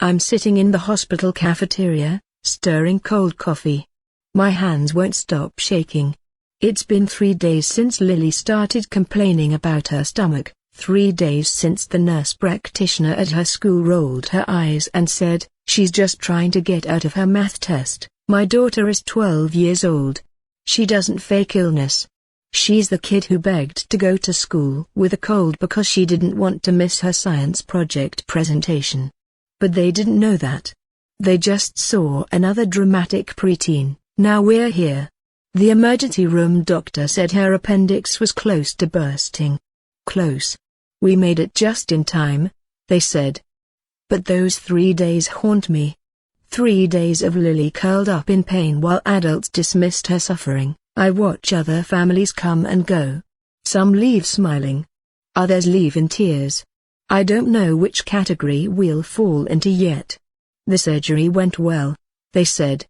I'm sitting in the hospital cafeteria, stirring cold coffee. My hands won't stop shaking. It's been 3 days since Lily started complaining about her stomach, 3 days since the nurse practitioner at her school rolled her eyes and said, "She's just trying to get out of her math test." My daughter is 12 years old. She doesn't fake illness. She's the kid who begged to go to school with a cold because she didn't want to miss her science project presentation. But they didn't know that. They just saw another dramatic preteen. Now we're here. The emergency room doctor said her appendix was close to bursting. Close. We made it just in time, they said. But those 3 days haunt me. 3 days of Lily curled up in pain while adults dismissed her suffering. I watch other families come and go. Some leave smiling. Others leave in tears. I don't know which category we'll fall into yet. The surgery went well, they said.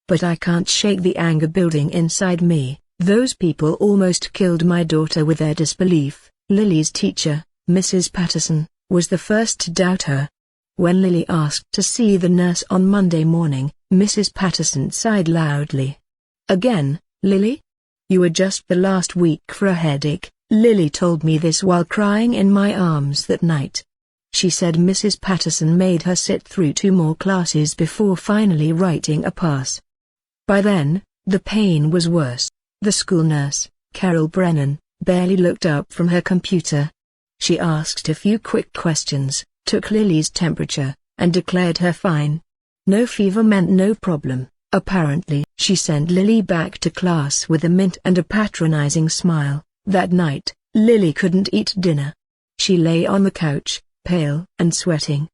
But I can't shake the anger building inside me. Those people almost killed my daughter with their disbelief. Lily's teacher, Mrs. Patterson, was the first to doubt her. When Lily asked to see the nurse on Monday morning, Mrs. Patterson sighed loudly. "Again, Lily? You were just the last week for a headache." Lily told me this while crying in my arms that night. She said Mrs. Patterson made her sit through 2 more classes before finally writing a pass. By then, the pain was worse. The school nurse, Carol Brennan, barely looked up from her computer. She asked a few quick questions, took Lily's temperature, and declared her fine. No fever meant no problem, apparently. She sent Lily back to class with a mint and a patronizing smile. That night, Lily couldn't eat dinner. She lay on the couch, pale and sweating.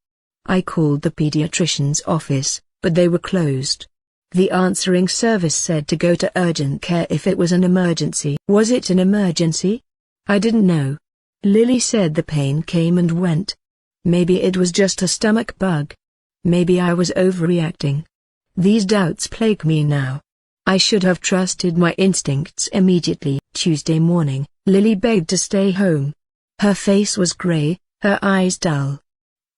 I called the pediatrician's office, but they were closed. The answering service said to go to urgent care if it was an emergency. Was it an emergency? I didn't know. Lily said the pain came and went. Maybe it was just a stomach bug. Maybe I was overreacting. These doubts plague me now. I should have trusted my instincts immediately. Tuesday morning, Lily begged to stay home. Her face was gray, her eyes dull.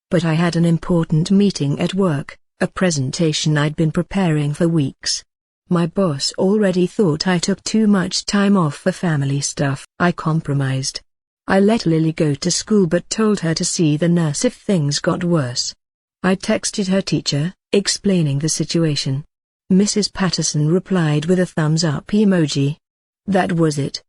But I had an important meeting at work, a presentation I'd been preparing for weeks. My boss already thought I took too much time off for family stuff. I compromised. I let Lily go to school but told her to see the nurse if things got worse. I texted her teacher, explaining the situation. Mrs. Patterson replied with a thumbs up emoji. That was it.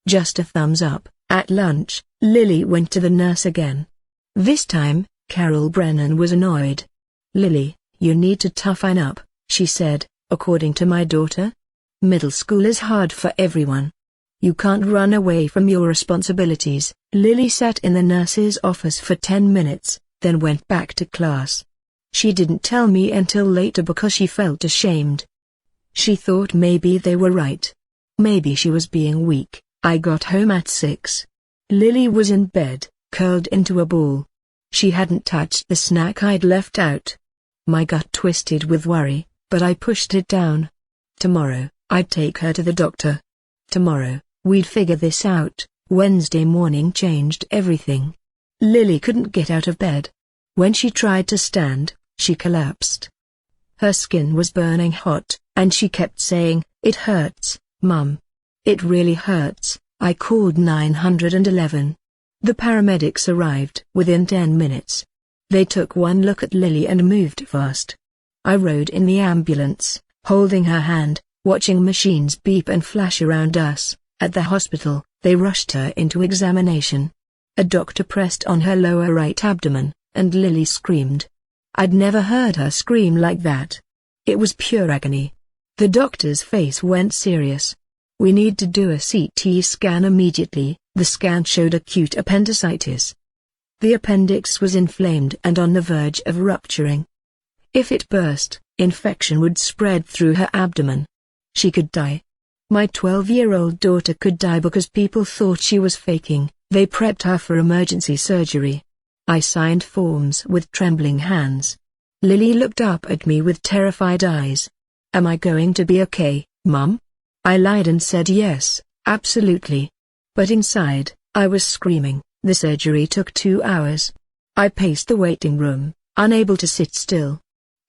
Just a thumbs up. At lunch, Lily went to the nurse again. This time, Carol Brennan was annoyed. "Lily, you need to toughen up," she said, "according to my daughter. Middle school is hard for everyone. You can't run away from your responsibilities." Lily sat in the nurse's office for 10 minutes, then went back to class. She didn't tell me until later because she felt ashamed. She thought maybe they were right. Maybe she was being weak. I got home at 6. Lily was in bed, curled into a ball. She hadn't touched the snack I'd left out. My gut twisted with worry, but I pushed it down. Tomorrow, I'd take her to the doctor. Tomorrow, we'd figure this out. Wednesday morning changed everything. Lily couldn't get out of bed. When she tried to stand, she collapsed. Her skin was burning hot, and she kept saying, "It hurts, Mum. It really hurts." I called 911. The paramedics arrived within 10 minutes. They took one look at Lily and moved fast. I rode in the ambulance, holding her hand, watching machines beep and flash around us. At the hospital, they rushed her into examination. A doctor pressed on her lower right abdomen, and Lily screamed. I'd never heard her scream like that. It was pure agony. The doctor's face went serious. "We need to do a CT scan immediately." The scan showed acute appendicitis. The appendix was inflamed and on the verge of rupturing. If it burst, infection would spread through her abdomen. She could die. My 12-year-old daughter could die because people thought she was faking. They prepped her for emergency surgery. I signed forms with trembling hands. Lily looked up at me with terrified eyes. "Am I going to be okay, Mum?" I lied and said yes, absolutely. But inside, I was screaming. The surgery took 2 hours. I paced the waiting room, unable to sit still.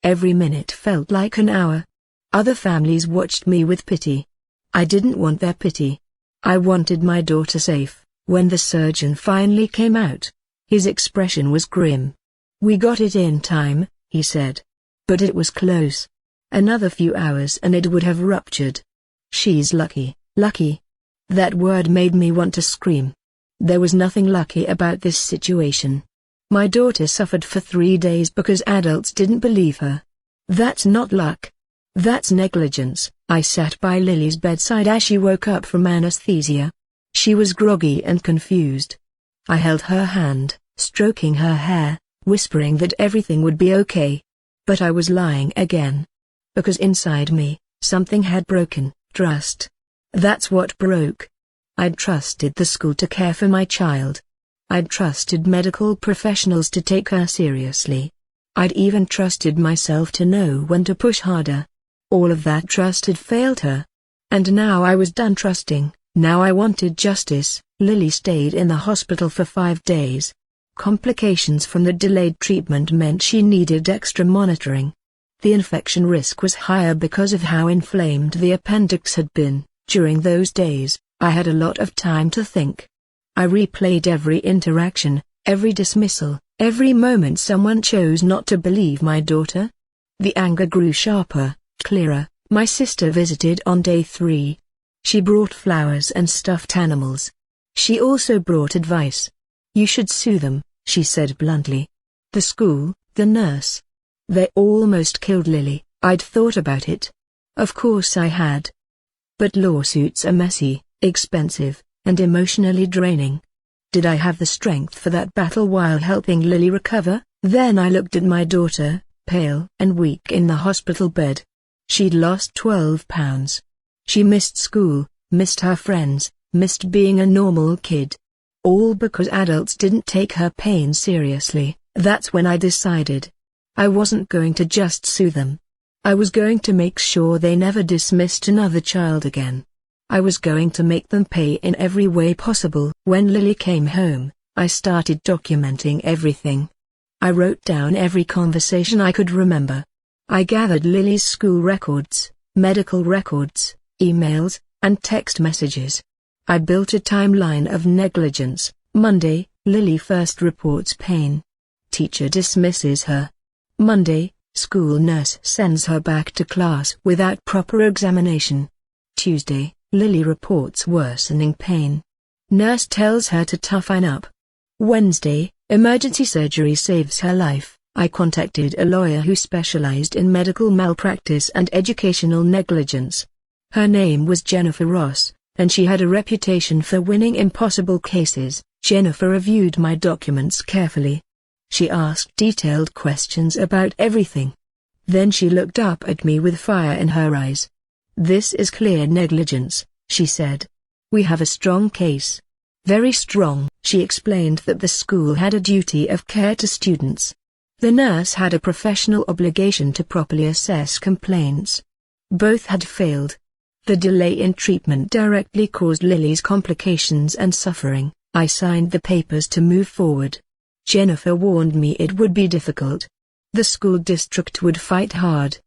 Every minute felt like an hour. Other families watched me with pity. I didn't want their pity. I wanted my daughter safe. When the surgeon finally came out, his expression was grim. "We got it in time," he said. "But it was close. Another few hours and it would have ruptured. She's lucky, lucky." That word made me want to scream. There was nothing lucky about this situation. My daughter suffered for 3 days because adults didn't believe her. That's not luck. That's negligence. I sat by Lily's bedside as she woke up from anesthesia. She was groggy and confused. I held her hand, stroking her hair, whispering that everything would be okay. But I was lying again. Because inside me, something had broken: trust. That's what broke. I'd trusted the school to care for my child. I'd trusted medical professionals to take her seriously. I'd even trusted myself to know when to push harder. All of that trust had failed her. And now I was done trusting. Now I wanted justice. Lily stayed in the hospital for 5 days. Complications from the delayed treatment meant she needed extra monitoring. The infection risk was higher because of how inflamed the appendix had been. During those days, I had a lot of time to think. I replayed every interaction, every dismissal, every moment someone chose not to believe my daughter. The anger grew sharper, clearer. My sister visited on day 3. She brought flowers and stuffed animals. She also brought advice. "You should sue them," she said bluntly. "The school, the nurse. They almost killed Lily." I'd thought about it. Of course I had. But lawsuits are messy, expensive, and emotionally draining. Did I have the strength for that battle while helping Lily recover? Then I looked at my daughter, pale and weak in the hospital bed. She'd lost 12 pounds. She missed school, missed her friends, missed being a normal kid. All because adults didn't take her pain seriously. That's when I decided. I wasn't going to just sue them. I was going to make sure they never dismissed another child again. I was going to make them pay in every way possible. When Lily came home, I started documenting everything. I wrote down every conversation I could remember. I gathered Lily's school records, medical records, emails, and text messages. I built a timeline of negligence. Monday, Lily first reports pain. Teacher dismisses her. Monday, school nurse sends her back to class without proper examination. Tuesday, Lily reports worsening pain. Nurse tells her to toughen up. Wednesday, emergency surgery saves her life. I contacted a lawyer who specialized in medical malpractice and educational negligence. Her name was Jennifer Ross, and she had a reputation for winning impossible cases. Jennifer reviewed my documents carefully. She asked detailed questions about everything. Then she looked up at me with fire in her eyes. "This is clear negligence," she said. "We have a strong case. Very strong." She explained that the school had a duty of care to students. The nurse had a professional obligation to properly assess complaints. Both had failed. The delay in treatment directly caused Lily's complications and suffering. I signed the papers to move forward. Jennifer warned me it would be difficult. The school district would fight hard.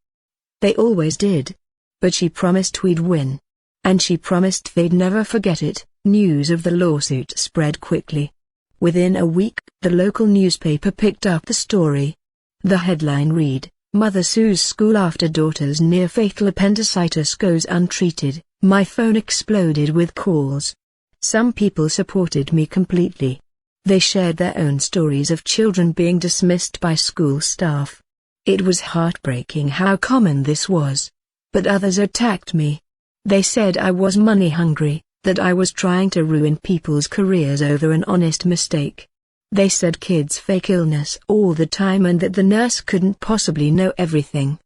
They always did. But she promised we'd win. And she promised they'd never forget it. News of the lawsuit spread quickly. Within a week, the local newspaper picked up the story. The headline read, "Mother sues school after daughter's near-fatal appendicitis goes untreated." My phone exploded with calls. Some people supported me completely. They shared their own stories of children being dismissed by school staff. It was heartbreaking how common this was. But others attacked me. They said I was money-hungry, that I was trying to ruin people's careers over an honest mistake. They said kids fake illness all the time and that the nurse couldn't possibly know everything.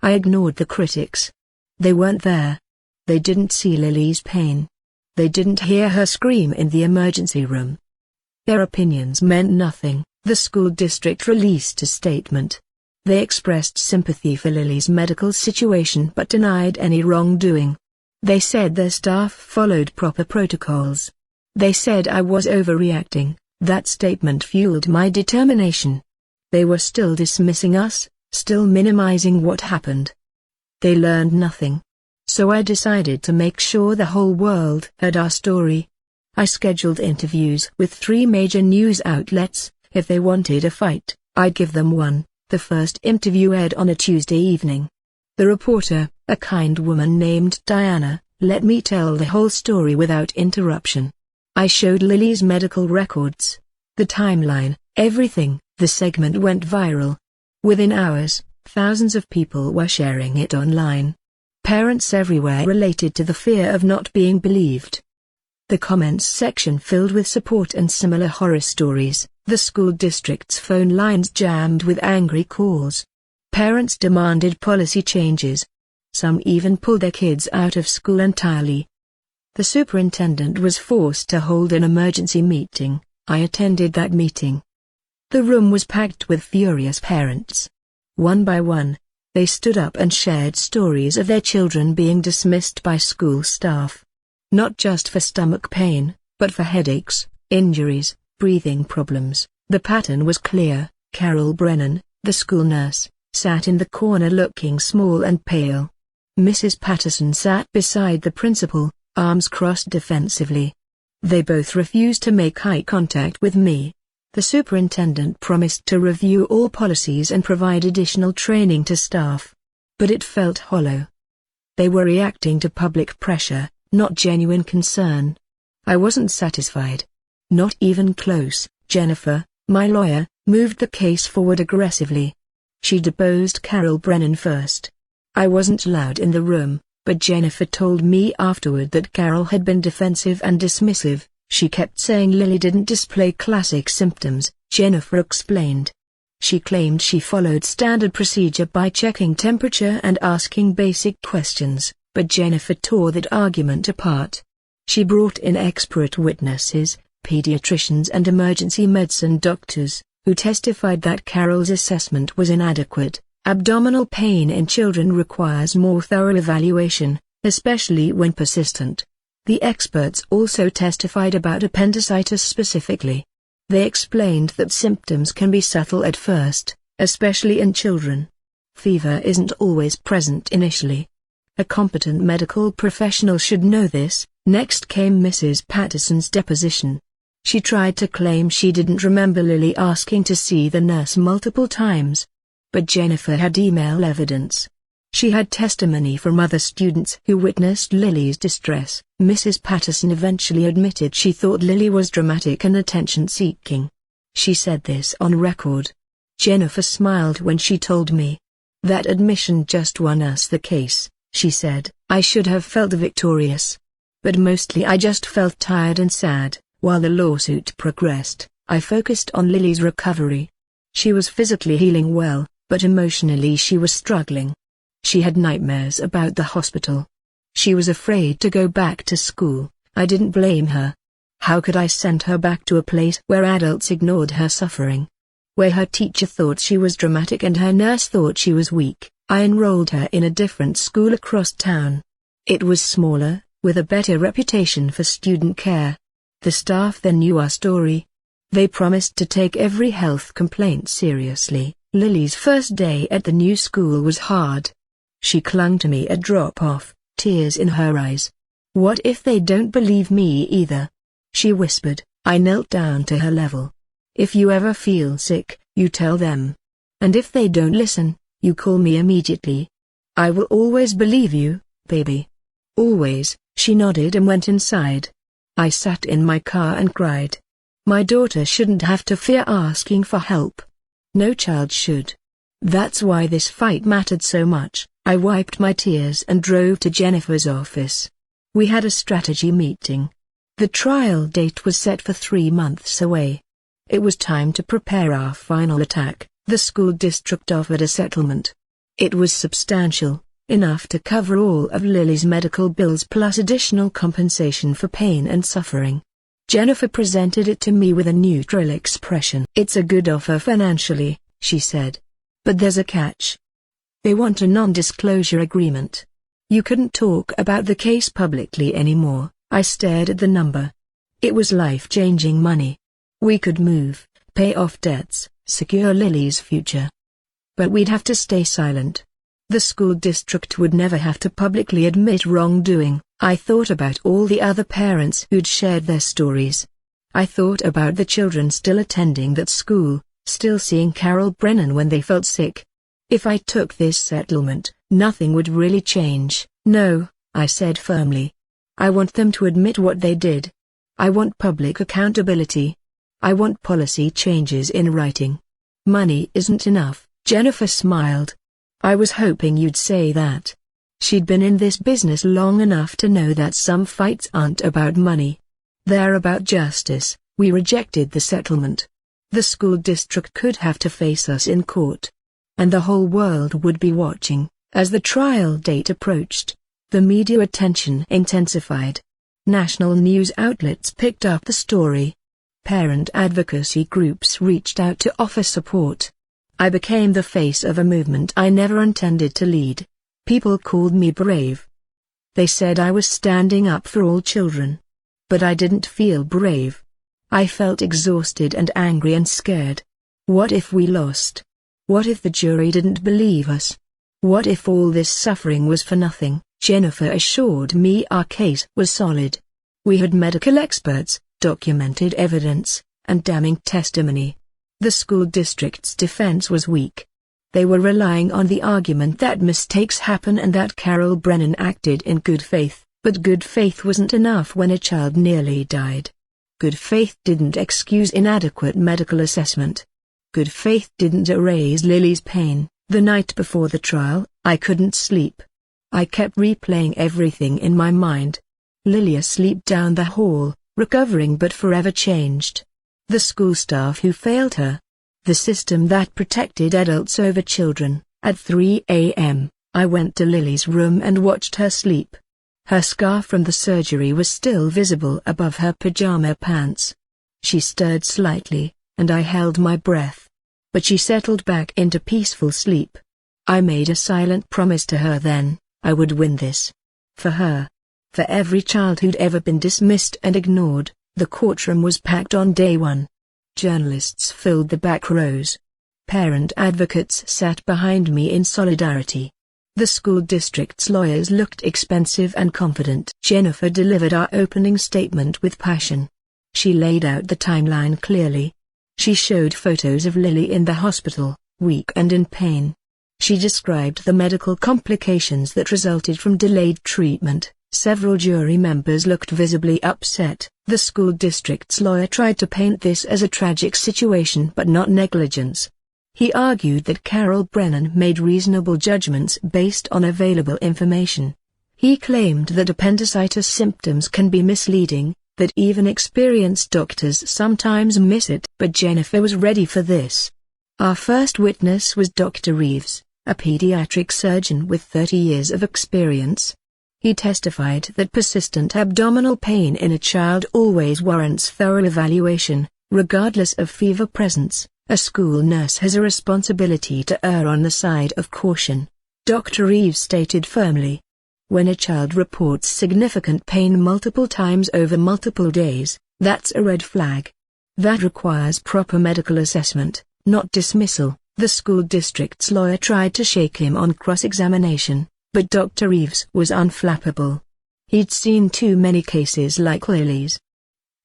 I ignored the critics. They weren't there. They didn't see Lily's pain. They didn't hear her scream in the emergency room. Their opinions meant nothing. The school district released a statement. They expressed sympathy for Lily's medical situation but denied any wrongdoing. They said their staff followed proper protocols. They said I was overreacting. That statement fueled my determination. They were still dismissing us, still minimizing what happened. They learned nothing. So I decided to make sure the whole world heard our story. I scheduled interviews with 3 major news outlets. If they wanted a fight, I'd give them one. The first interview aired on a Tuesday evening. The reporter, a kind woman named Diana, let me tell the whole story without interruption. I showed Lily's medical records, the timeline, everything. The segment went viral. Within hours, thousands of people were sharing it online. Parents everywhere related to the fear of not being believed. The comments section filled with support and similar horror stories. The school district's phone lines jammed with angry calls. Parents demanded policy changes. Some even pulled their kids out of school entirely. The superintendent was forced to hold an emergency meeting. I attended that meeting. The room was packed with furious parents. One by one, they stood up and shared stories of their children being dismissed by school staff. Not just for stomach pain, but for headaches, injuries, breathing problems. The pattern was clear. Carol Brennan, the school nurse, sat in the corner looking small and pale. Mrs. Patterson sat beside the principal, arms crossed defensively. They both refused to make eye contact with me. The superintendent promised to review all policies and provide additional training to staff. But it felt hollow. They were reacting to public pressure, not genuine concern. I wasn't satisfied. Not even close. Jennifer, my lawyer, moved the case forward aggressively. She deposed Carol Brennan first. I wasn't allowed in the room, but Jennifer told me afterward that Carol had been defensive and dismissive. She kept saying Lily didn't display classic symptoms, Jennifer explained. She claimed she followed standard procedure by checking temperature and asking basic questions, but Jennifer tore that argument apart. She brought in expert witnesses, pediatricians and emergency medicine doctors, who testified that Carol's assessment was inadequate. Abdominal pain in children requires more thorough evaluation, especially when persistent. The experts also testified about appendicitis specifically. They explained that symptoms can be subtle at first, especially in children. Fever isn't always present initially. A competent medical professional should know this. Next came Mrs. Patterson's deposition. She tried to claim she didn't remember Lily asking to see the nurse multiple times. But Jennifer had email evidence. She had testimony from other students who witnessed Lily's distress. Mrs. Patterson eventually admitted she thought Lily was dramatic and attention-seeking. She said this on record. Jennifer smiled when she told me. That admission just won us the case, she said. I should have felt victorious. But mostly I just felt tired and sad. While the lawsuit progressed, I focused on Lily's recovery. She was physically healing well, but emotionally she was struggling. She had nightmares about the hospital. She was afraid to go back to school. I didn't blame her. How could I send her back to a place where adults ignored her suffering? Where her teacher thought she was dramatic and her nurse thought she was weak? I enrolled her in a different school across town. It was smaller, with a better reputation for student care. The staff then knew our story. They promised to take every health complaint seriously. Lily's first day at the new school was hard. She clung to me at drop-off, tears in her eyes. What if they don't believe me either? She whispered. I knelt down to her level. If you ever feel sick, you tell them. And if they don't listen, you call me immediately. I will always believe you, baby. Always. She nodded and went inside. I sat in my car and cried. My daughter shouldn't have to fear asking for help. No child should. That's why this fight mattered so much. I wiped my tears and drove to Jennifer's office. We had a strategy meeting. The trial date was set for 3 months away. It was time to prepare our final attack. The school district offered a settlement. It was substantial, enough to cover all of Lily's medical bills plus additional compensation for pain and suffering. Jennifer presented it to me with a neutral expression. It's a good offer financially, she said. But there's a catch. They want a non-disclosure agreement. You couldn't talk about the case publicly anymore. I stared at the number. It was life-changing money. We could move, pay off debts, secure Lily's future. But we'd have to stay silent. The school district would never have to publicly admit wrongdoing. I thought about all the other parents who'd shared their stories. I thought about the children still attending that school, still seeing Carol Brennan when they felt sick. If I took this settlement, nothing would really change. No, I said firmly. I want them to admit what they did. I want public accountability. I want policy changes in writing. Money isn't enough. Jennifer smiled. I was hoping you'd say that. She'd been in this business long enough to know that some fights aren't about money. They're about justice. We rejected the settlement. The school district could have to face us in court. And the whole world would be watching. As the trial date approached, the media attention intensified. National news outlets picked up the story. Parent advocacy groups reached out to offer support. I became the face of a movement I never intended to lead. People called me brave. They said I was standing up for all children. But I didn't feel brave. I felt exhausted and angry and scared. What if we lost? What if the jury didn't believe us? What if all this suffering was for nothing? Jennifer assured me our case was solid. We had medical experts, documented evidence, and damning testimony. The school district's defense was weak. They were relying on the argument that mistakes happen and that Carol Brennan acted in good faith, but good faith wasn't enough when a child nearly died. Good faith didn't excuse inadequate medical assessment. Good faith didn't erase Lily's pain. The night before the trial, I couldn't sleep. I kept replaying everything in my mind. Lily asleep down the hall, recovering but forever changed. The school staff who failed her. The system that protected adults over children. At 3 a.m., I went to Lily's room and watched her sleep. Her scar from the surgery was still visible above her pajama pants. She stirred slightly, and I held my breath. But she settled back into peaceful sleep. I made a silent promise to her then, I would win this. For her. For every child who'd ever been dismissed and ignored. The courtroom was packed on day one. Journalists filled the back rows. Parent advocates sat behind me in solidarity. The school district's lawyers looked expensive and confident. Jennifer delivered our opening statement with passion. She laid out the timeline clearly. She showed photos of Lily in the hospital, weak and in pain. She described the medical complications that resulted from delayed treatment. Several jury members looked visibly upset. The school district's lawyer tried to paint this as a tragic situation but not negligence. He argued that Carol Brennan made reasonable judgments based on available information. He claimed that appendicitis symptoms can be misleading, that even experienced doctors sometimes miss it. But Jennifer was ready for this. Our first witness was Dr. Reeves, a pediatric surgeon with 30 years of experience. He testified that persistent abdominal pain in a child always warrants thorough evaluation, regardless of fever presence. A school nurse has a responsibility to err on the side of caution. Dr. Reeves stated firmly. When a child reports significant pain multiple times over multiple days, that's a red flag. That requires proper medical assessment, not dismissal. The school district's lawyer tried to shake him on cross-examination. But Dr. Reeves was unflappable. He'd seen too many cases like Lily's.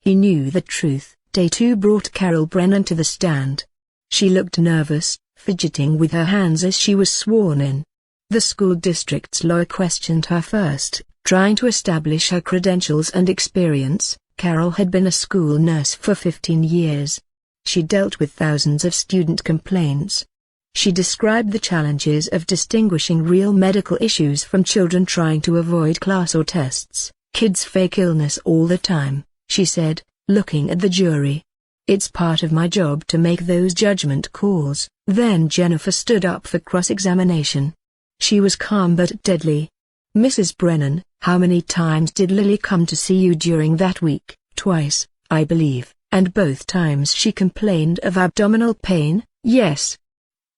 He knew the truth. Day 2 brought Carol Brennan to the stand. She looked nervous, fidgeting with her hands as she was sworn in. The school district's lawyer questioned her first, trying to establish her credentials and experience. Carol had been a school nurse for 15 years. She dealt with thousands of student complaints. She described the challenges of distinguishing real medical issues from children trying to avoid class or tests. Kids fake illness all the time, she said, looking at the jury. It's part of my job to make those judgment calls. Then Jennifer stood up for cross-examination. She was calm but deadly. Mrs. Brennan, how many times did Lily come to see you during that week? Twice, I believe, and both times she complained of abdominal pain. Yes.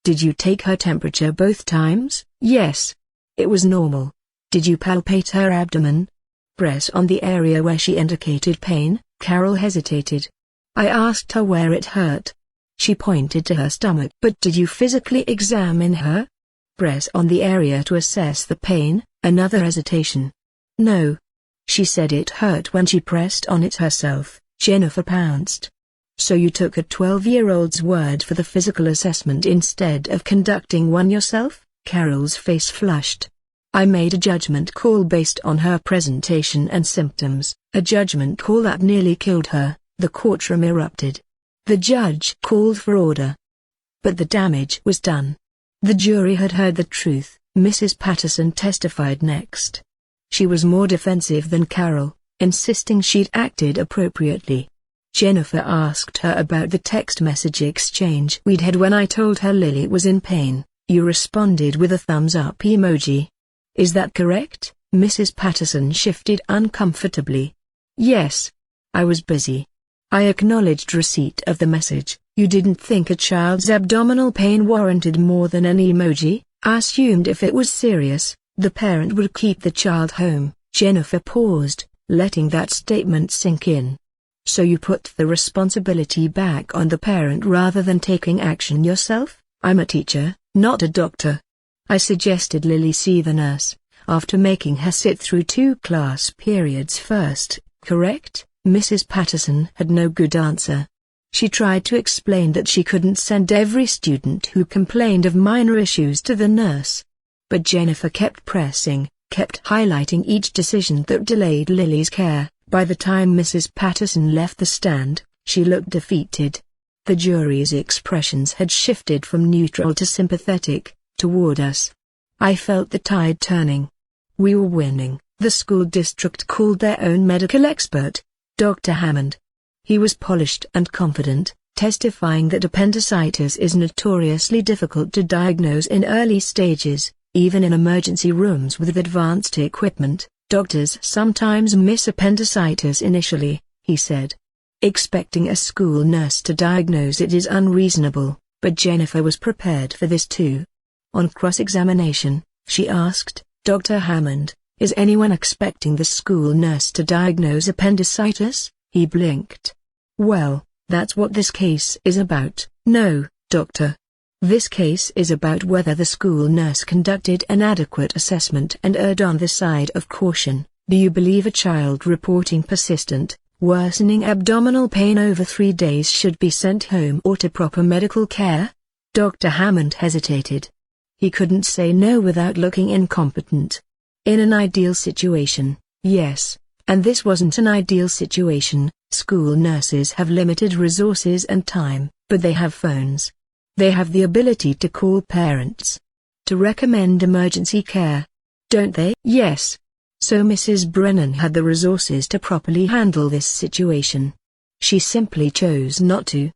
Did you take her temperature both times? Yes. It was normal. Did you palpate her abdomen? Press on the area where she indicated pain. Carol hesitated. I asked her where it hurt. She pointed to her stomach. But did you physically examine her? Press on the area to assess the pain. Another hesitation. No. She said it hurt when she pressed on it herself. Jennifer pounced. So you took a 12-year-old's word for the physical assessment instead of conducting one yourself? Carol's face flushed. I made a judgment call based on her presentation and symptoms, a judgment call that nearly killed her. The courtroom erupted. The judge called for order. But the damage was done. The jury had heard the truth. Mrs. Patterson testified next. She was more defensive than Carol, insisting she'd acted appropriately. Jennifer asked her about the text message exchange we'd had when I told her Lily was in pain. You responded with a thumbs up emoji. Is that correct? Mrs. Patterson shifted uncomfortably. Yes. I was busy. I acknowledged receipt of the message. You didn't think a child's abdominal pain warranted more than an emoji? I assumed if it was serious, the parent would keep the child home. Jennifer paused, letting that statement sink in. So you put the responsibility back on the parent rather than taking action yourself? I'm a teacher, not a doctor. I suggested Lily see the nurse, after making her sit through 2 class periods first, correct? Mrs. Patterson had no good answer. She tried to explain that she couldn't send every student who complained of minor issues to the nurse. But Jennifer kept pressing, kept highlighting each decision that delayed Lily's care. By the time Mrs. Patterson left the stand, she looked defeated. The jury's expressions had shifted from neutral to sympathetic, toward us. I felt the tide turning. We were winning. The school district called their own medical expert, Dr. Hammond. He was polished and confident, testifying that appendicitis is notoriously difficult to diagnose in early stages, even in emergency rooms with advanced equipment. Doctors sometimes miss appendicitis initially, he said. Expecting a school nurse to diagnose it is unreasonable, but Jennifer was prepared for this too. On cross-examination, she asked, Dr. Hammond, is anyone expecting the school nurse to diagnose appendicitis? He blinked. Well, that's what this case is about. No, doctor. This case is about whether the school nurse conducted an adequate assessment and erred on the side of caution. Do you believe a child reporting persistent, worsening abdominal pain over 3 days should be sent home or to proper medical care? Dr. Hammond hesitated. He couldn't say no without looking incompetent. In an ideal situation, yes, and this wasn't an ideal situation. School nurses have limited resources and time, but they have phones. They have the ability to call parents, to recommend emergency care. Don't they? Yes. So Mrs. Brennan had the resources to properly handle this situation. She simply chose not to.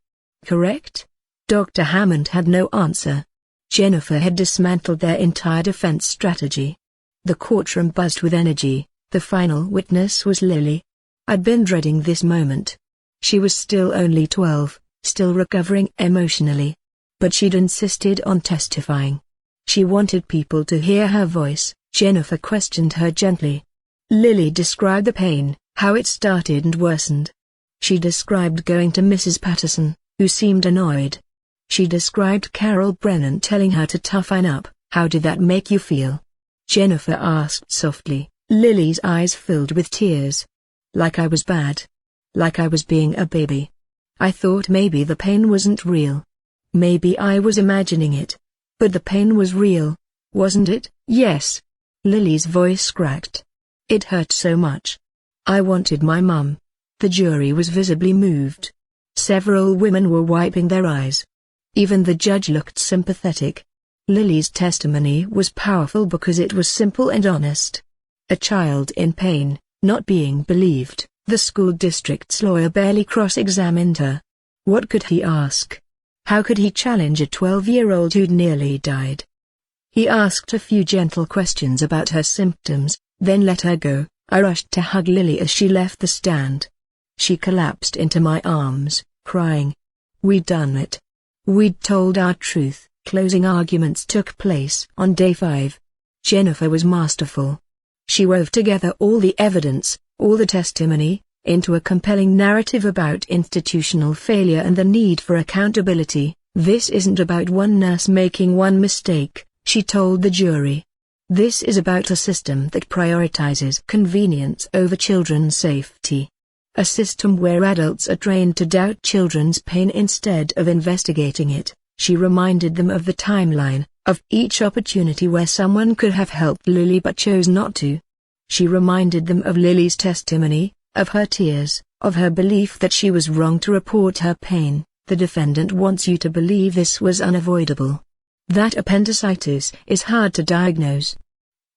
Correct? Dr. Hammond had no answer. Jennifer had dismantled their entire defense strategy. The courtroom buzzed with energy. The final witness was Lily. I'd been dreading this moment. She was still only 12, still recovering emotionally. But she'd insisted on testifying. She wanted people to hear her voice. Jennifer questioned her gently. Lily described the pain, how it started and worsened. She described going to Mrs. Patterson, who seemed annoyed. She described Carol Brennan telling her to toughen up. How did that make you feel? Jennifer asked softly. Lily's eyes filled with tears. Like I was bad. Like I was being a baby. I thought maybe the pain wasn't real. Maybe I was imagining it. But the pain was real, wasn't it? Yes. Lily's voice cracked. It hurt so much. I wanted my mum. The jury was visibly moved. Several women were wiping their eyes. Even the judge looked sympathetic. Lily's testimony was powerful because it was simple and honest. A child in pain, not being believed. The school district's lawyer barely cross-examined her. What could he ask? How could he challenge a 12-year-old who'd nearly died? He asked a few gentle questions about her symptoms, then let her go. I rushed to hug Lily as she left the stand. She collapsed into my arms, crying. We'd done it. We'd told our truth. Closing arguments took place on day 5. Jennifer was masterful. She wove together all the evidence, all the testimony, into a compelling narrative about institutional failure and the need for accountability. "This isn't about one nurse making one mistake," she told the jury. "This is about a system that prioritizes convenience over children's safety. A system where adults are trained to doubt children's pain instead of investigating it." She reminded them of the timeline, of each opportunity where someone could have helped Lily but chose not to. She reminded them of Lily's testimony, of her tears, of her belief that she was wrong to report her pain. "The defendant wants you to believe this was unavoidable. That appendicitis is hard to diagnose.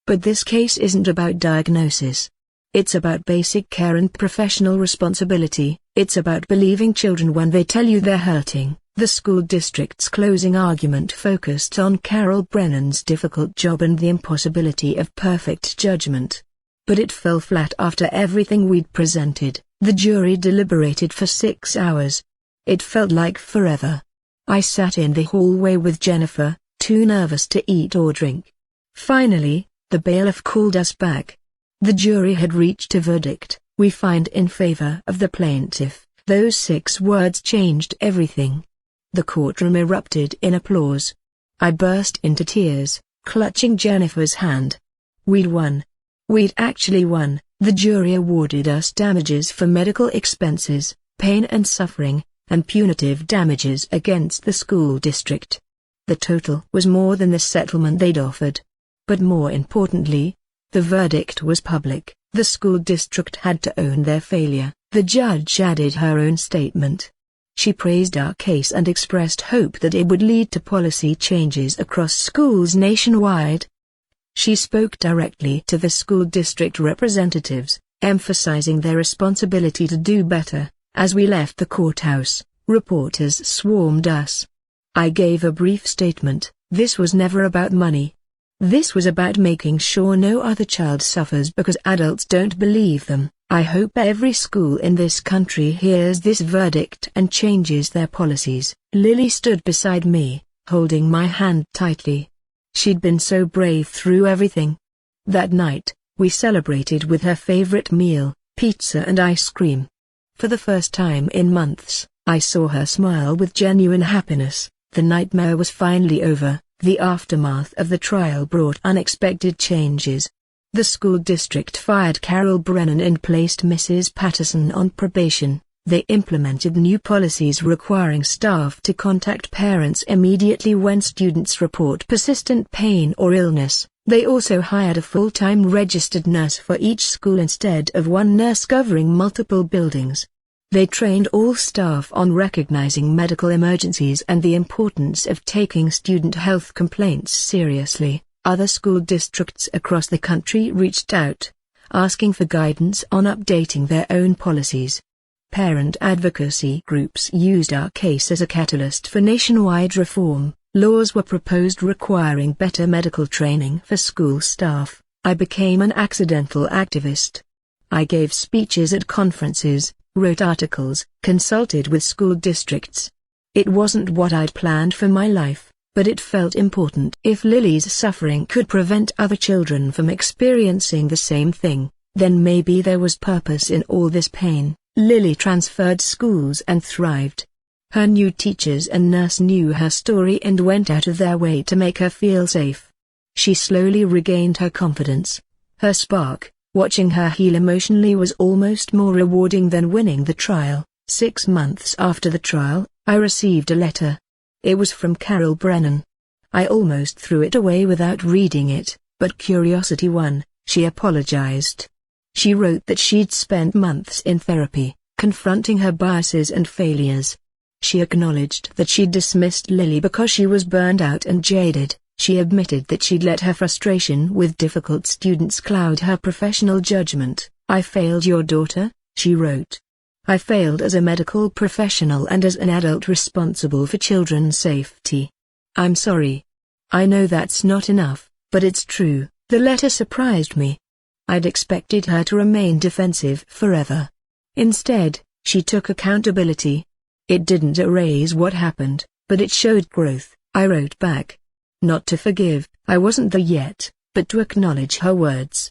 But this case isn't about diagnosis. It's about basic care and professional responsibility. It's about believing children when they tell you they're hurting." The school district's closing argument focused on Carol Brennan's difficult job and the impossibility of perfect judgment. But it fell flat after everything we'd presented. The jury deliberated for 6 hours. It felt like forever. I sat in the hallway with Jennifer, too nervous to eat or drink. Finally, the bailiff called us back. The jury had reached a verdict: "We find in favor of the plaintiff." Those 6 words changed everything. The courtroom erupted in applause. I burst into tears, clutching Jennifer's hand. We'd won. We'd actually won. The jury awarded us damages for medical expenses, pain and suffering, and punitive damages against the school district. The total was more than the settlement they'd offered. But more importantly, the verdict was public. The school district had to own their failure. The judge added her own statement. She praised our case and expressed hope that it would lead to policy changes across schools nationwide. She spoke directly to the school district representatives, emphasizing their responsibility to do better. As we left the courthouse, reporters swarmed us. I gave a brief statement. This was never about money. This was about making sure no other child suffers because adults don't believe them. I hope every school in this country hears this verdict and changes their policies. Lily stood beside me, holding my hand tightly. She'd been so brave through everything. That night, we celebrated with her favorite meal, pizza and ice cream. For the first time in months, I saw her smile with genuine happiness. The nightmare was finally over. The aftermath of the trial brought unexpected changes. The school district fired Carol Brennan and placed Mrs. Patterson on probation. They implemented new policies requiring staff to contact parents immediately when students report persistent pain or illness. They also hired a full-time registered nurse for each school instead of one nurse covering multiple buildings. They trained all staff on recognizing medical emergencies and the importance of taking student health complaints seriously. Other school districts across the country reached out, asking for guidance on updating their own policies. Parent advocacy groups used our case as a catalyst for nationwide reform. Laws were proposed requiring better medical training for school staff. I became an accidental activist. I gave speeches at conferences, wrote articles, consulted with school districts. It wasn't what I'd planned for my life, but it felt important. If Lily's suffering could prevent other children from experiencing the same thing, then maybe there was purpose in all this pain. Lily transferred schools and thrived. Her new teachers and nurse knew her story and went out of their way to make her feel safe. She slowly regained her confidence. Her spark, watching her heal emotionally, was almost more rewarding than winning the trial. 6 months after the trial, I received a letter. It was from Carol Brennan. I almost threw it away without reading it, but curiosity won. She apologized. She wrote that she'd spent months in therapy, confronting her biases and failures. She acknowledged that she'd dismissed Lily because she was burned out and jaded. She admitted that she'd let her frustration with difficult students cloud her professional judgment. "I failed your daughter," she wrote. "I failed as a medical professional and as an adult responsible for children's safety. I'm sorry. I know that's not enough, but it's true." The letter surprised me. I'd expected her to remain defensive forever. Instead, she took accountability. "It didn't erase what happened, but it showed growth," I wrote back. Not to forgive, I wasn't there yet, but to acknowledge her words.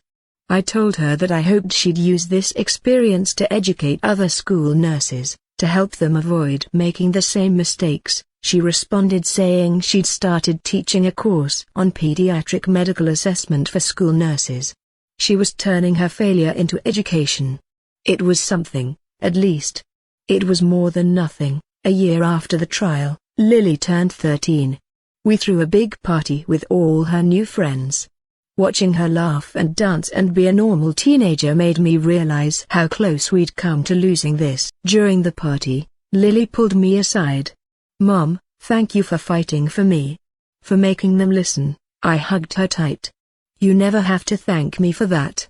I told her that I hoped she'd use this experience to educate other school nurses, to help them avoid making the same mistakes. She responded saying she'd started teaching a course on pediatric medical assessment for school nurses. She was turning her failure into education. It was something, at least. It was more than nothing. A year after the trial, Lily turned 13. We threw a big party with all her new friends. Watching her laugh and dance and be a normal teenager made me realize how close we'd come to losing this. During the party, Lily pulled me aside. "Mom, thank you for fighting for me. For making them listen." I hugged her tight. "You never have to thank me for that.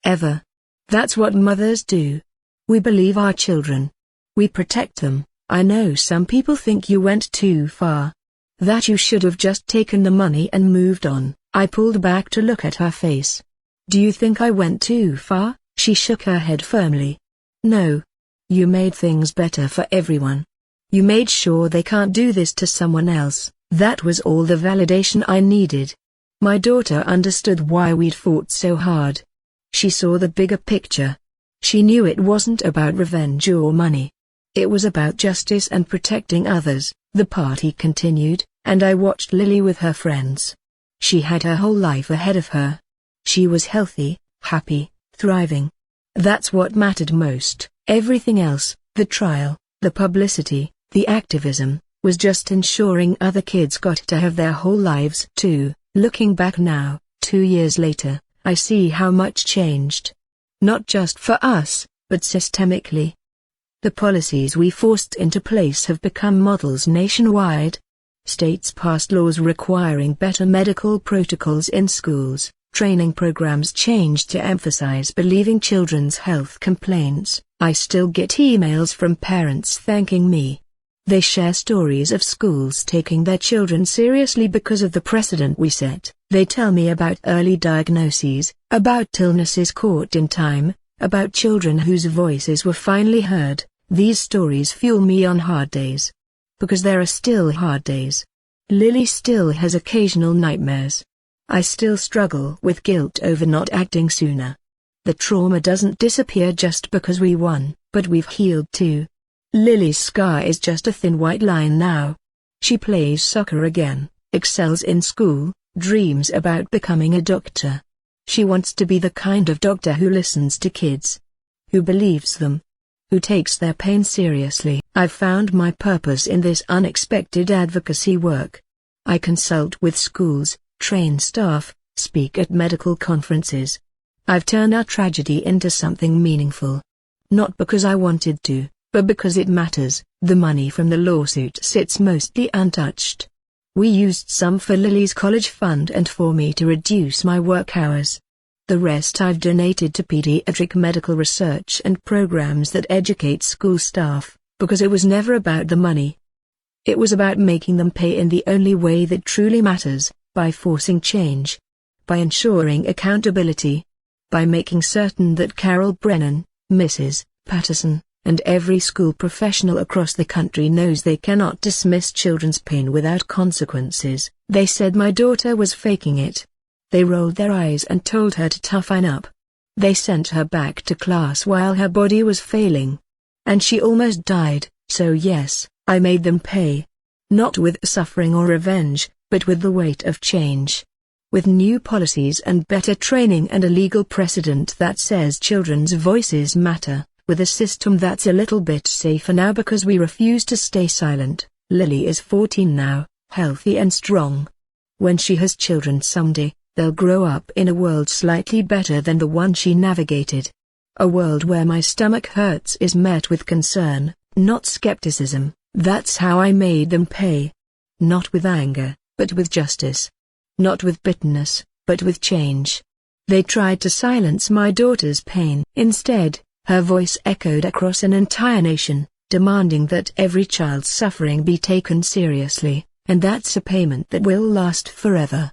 Ever. That's what mothers do. We believe our children. We protect them. I know some people think you went too far. That you should have just taken the money and moved on." I pulled back to look at her face. "Do you think I went too far?" She shook her head firmly. "No. You made things better for everyone. You made sure they can't do this to someone else." That was all the validation I needed. My daughter understood why we'd fought so hard. She saw the bigger picture. She knew it wasn't about revenge or money. It was about justice and protecting others. The party continued, and I watched Lily with her friends. She had her whole life ahead of her. She was healthy, happy, thriving. That's what mattered most. Everything else, the trial, the publicity, the activism, was just ensuring other kids got to have their whole lives too. Looking back now, 2 years later, I see how much changed. Not just for us, but systemically. The policies we forced into place have become models nationwide. States passed laws requiring better medical protocols in schools. Training programs changed to emphasize believing children's health complaints. I still get emails from parents thanking me. They share stories of schools taking their children seriously because of the precedent we set. They tell me about early diagnoses, about illnesses caught in time, about children whose voices were finally heard. These stories fuel me on hard days. Because there are still hard days. Lily still has occasional nightmares. I still struggle with guilt over not acting sooner. The trauma doesn't disappear just because we won, but we've healed too. Lily's scar is just a thin white line now. She plays soccer again, excels in school, dreams about becoming a doctor. She wants to be the kind of doctor who listens to kids, who believes them, who takes their pain seriously. I've found my purpose in this unexpected advocacy work. I consult with schools, train staff, speak at medical conferences. I've turned our tragedy into something meaningful. Not because I wanted to, but because it matters. The money from the lawsuit sits mostly untouched. We used some for Lily's college fund and for me to reduce my work hours. The rest I've donated to pediatric medical research and programs that educate school staff, because it was never about the money. It was about making them pay in the only way that truly matters, by forcing change, by ensuring accountability, by making certain that Carol Brennan, Mrs. Patterson, and every school professional across the country knows they cannot dismiss children's pain without consequences. They said my daughter was faking it. They rolled their eyes and told her to toughen up. They sent her back to class while her body was failing. And she almost died, so yes, I made them pay. Not with suffering or revenge, but with the weight of change. With new policies and better training and a legal precedent that says children's voices matter. With a system that's a little bit safer now because we refuse to stay silent. Lily is 14 now, healthy and strong. When she has children someday, they'll grow up in a world slightly better than the one she navigated. A world where my stomach hurts is met with concern, not skepticism. That's how I made them pay. Not with anger, but with justice. Not with bitterness, but with change. They tried to silence my daughter's pain. Instead, her voice echoed across an entire nation, demanding that every child's suffering be taken seriously, and that's a payment that will last forever.